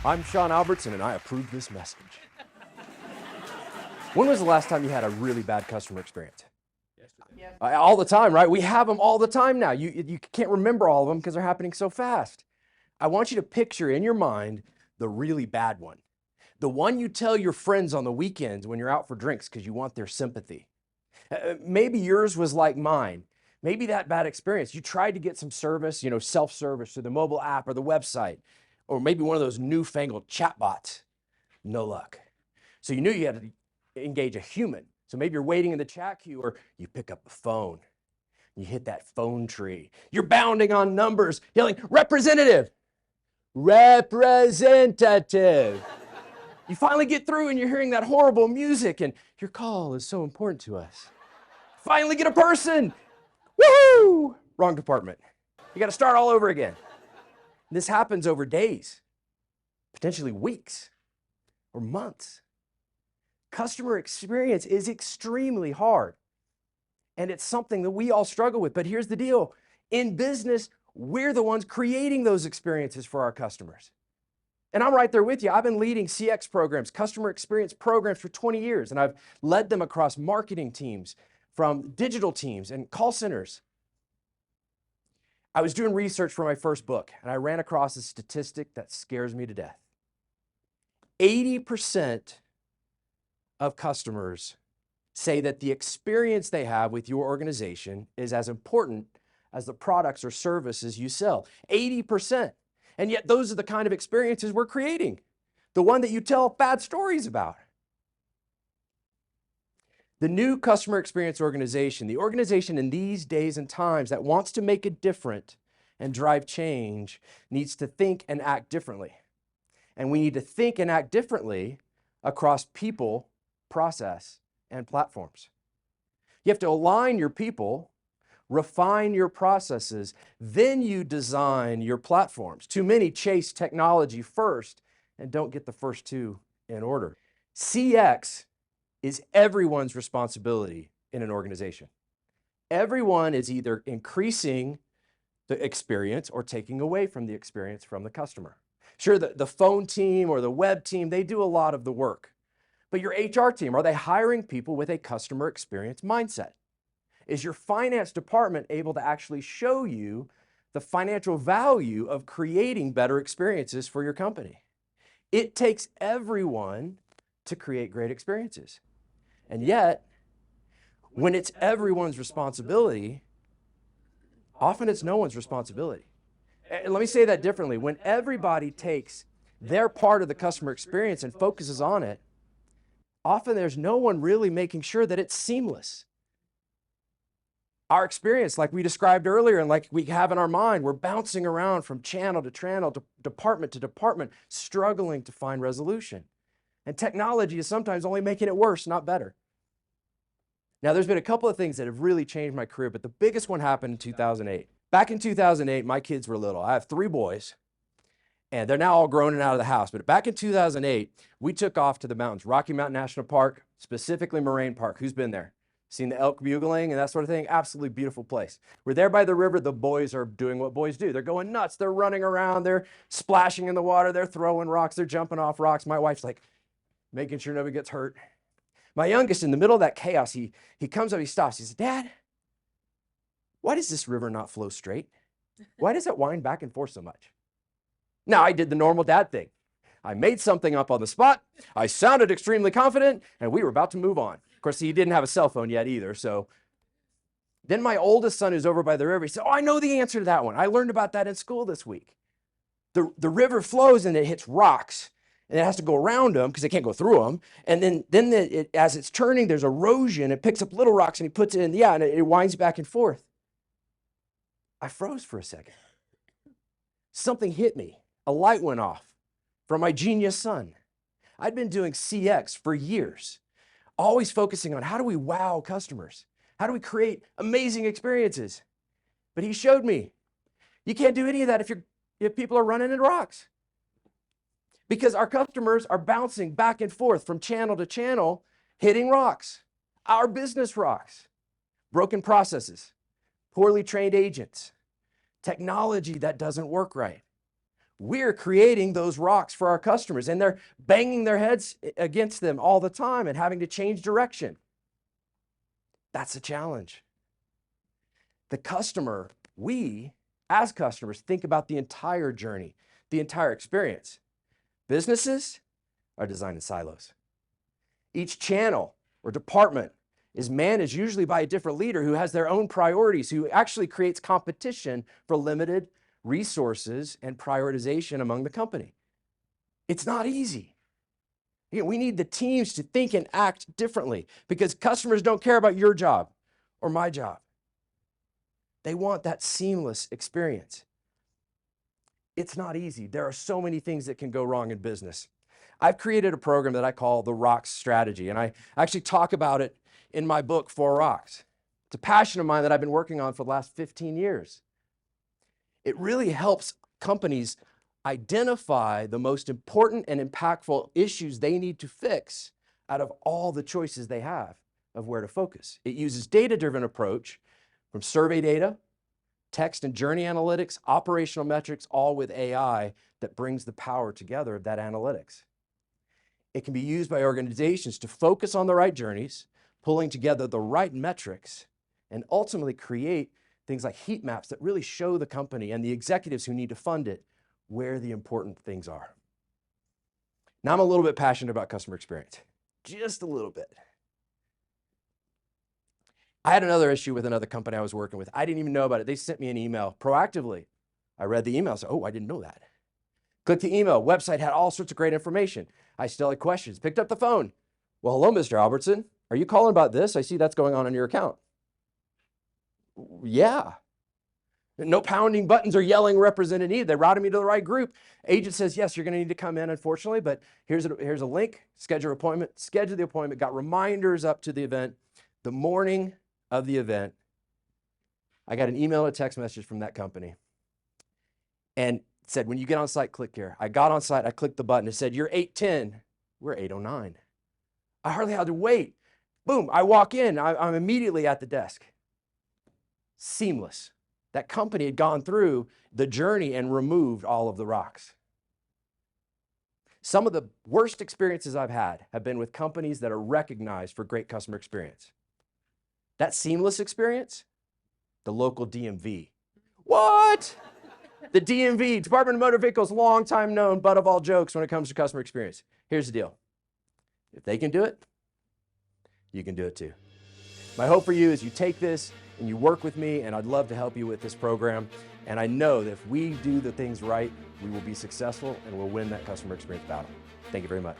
I'm Sean Albertson, and I approve this message. When was the last time you had a really bad customer experience? Yes. All the time, right? We have them all the time now. You can't remember all of them because they're happening so fast. I want you to picture in your mind the really bad one. The one you tell your friends on the weekends when you're out for drinks because you want their sympathy. Maybe yours was like mine. Maybe that bad experience, you tried to get some service, self-service through the mobile app or the website, or maybe one of those newfangled chatbots. No luck. So you knew you had to engage a human. So maybe you're waiting in the chat queue, or you pick up the phone. You hit that phone tree. You're bounding on numbers, yelling, representative, representative. You finally get through and you're hearing that horrible music and your call is so important to us. Finally get a person. Woohoo! Wrong department. You got to start all over again. This happens over days, potentially weeks or months. Customer experience is extremely hard. And it's something that we all struggle with. But here's the deal. In business, we're the ones creating those experiences for our customers. And I'm right there with you. I've been leading CX programs, customer experience programs for 20 years, and I've led them across marketing teams, from digital teams and call centers. I was doing research for my first book, and I ran across a statistic that scares me to death. 80% of customers say that the experience they have with your organization is as important as the products or services you sell. 80%. And yet those are the kind of experiences we're creating. The one that you tell bad stories about. The new customer experience organization, the organization in these days and times that wants to make it different and drive change, needs to think and act differently. And we need to think and act differently across people, process, and platforms. You have to align your people, refine your processes, then you design your platforms. Too many chase technology first and don't get the first two in order. CX is everyone's responsibility in an organization. Everyone is either increasing the experience or taking away from the experience from the customer. Sure, the phone team or the web team, they do a lot of the work. But your HR team, are they hiring people with a customer experience mindset? Is your finance department able to actually show you the financial value of creating better experiences for your company? It takes everyone to create great experiences. And yet, when it's everyone's responsibility, often it's no one's responsibility. And let me say that differently. When everybody takes their part of the customer experience and focuses on it, often there's no one really making sure that it's seamless. Our experience, like we described earlier and like we have in our mind, we're bouncing around from channel to channel, to department, struggling to find resolution. And technology is sometimes only making it worse, not better. Now, there's been a couple of things that have really changed my career, but the biggest one happened in 2008. Back in 2008, my kids were little. I have 3 boys, and they're now all grown and out of the house. But back in 2008, we took off to the mountains, Rocky Mountain National Park, specifically Moraine Park. Who's been there? Seen the elk bugling and that sort of thing? Absolutely beautiful place. We're there by the river. The boys are doing what boys do. They're going nuts. They're running around. They're splashing in the water. They're throwing rocks. They're jumping off rocks. My wife's like making sure nobody gets hurt. My youngest, in the middle of that chaos, he comes up, he stops. He says, Dad, why does this river not flow straight? Why does it wind back and forth so much? Now, I did the normal dad thing. I made something up on the spot. I sounded extremely confident, and we were about to move on. Of course, he didn't have a cell phone yet either. So then my oldest son, who's over by the river, he said, oh, I know the answer to that one. I learned about that in school this week. The river flows and it hits rocks, and it has to go around them because it can't go through them. And then as it's turning, there's erosion. It picks up little rocks and he puts it in, and it winds back and forth. I froze for a second. Something hit me. A light went off from my genius son. I'd been doing CX for years, always focusing on how do we wow customers? How do we create amazing experiences? But he showed me, you can't do any of that if people are running into rocks. Because our customers are bouncing back and forth from channel to channel, hitting rocks. Our business rocks. Broken processes, poorly trained agents, technology that doesn't work right. We're creating those rocks for our customers, and they're banging their heads against them all the time and having to change direction. That's a challenge. The customer, we as customers, think about the entire journey, the entire experience. Businesses are designed in silos. Each channel or department is managed usually by a different leader who has their own priorities, who actually creates competition for limited resources and prioritization among the company. It's not easy. We need the teams to think and act differently because customers don't care about your job or my job. They want that seamless experience. It's not easy. There are so many things that can go wrong in business. I've created a program that I call the ROCKS strategy, and I actually talk about it in my book, 4ROCKS. It's a passion of mine that I've been working on for the last 15 years. It really helps companies identify the most important and impactful issues they need to fix out of all the choices they have of where to focus. It uses data-driven approach from survey data, text and journey analytics, operational metrics, all with AI that brings the power together of that analytics. It can be used by organizations to focus on the right journeys, pulling together the right metrics, and ultimately create things like heat maps that really show the company and the executives who need to fund it where the important things are. Now, I'm a little bit passionate about customer experience, just a little bit. I had another issue with another company I was working with. I didn't even know about it. They sent me an email proactively. I read the email, said, oh, I didn't know that. Clicked the email, website had all sorts of great information. I still had questions, picked up the phone. Well, hello, Mr. Albertson. Are you calling about this? I see that's going on in your account. Yeah. No pounding buttons or yelling represented needed. They routed me to the right group. Agent says, yes, you're going to need to come in, unfortunately, but here's a link, schedule appointment, schedule the appointment, got reminders up to the event. The morning of the event, I got an email and a text message from that company and it said, when you get on site, click here. I got on site, I clicked the button. It said, you're 8:10. We're 8:09. I hardly had to wait. Boom, I walk in, I'm immediately at the desk. Seamless. That company had gone through the journey and removed all of the rocks. Some of the worst experiences I've had have been with companies that are recognized for great customer experience. That seamless experience, the local DMV. What? The DMV, Department of Motor Vehicles, long time known, butt of all jokes when it comes to customer experience. Here's the deal. If they can do it, you can do it too. My hope for you is you take this and you work with me, and I'd love to help you with this program. And I know that if we do the things right, we will be successful and we'll win that customer experience battle. Thank you very much.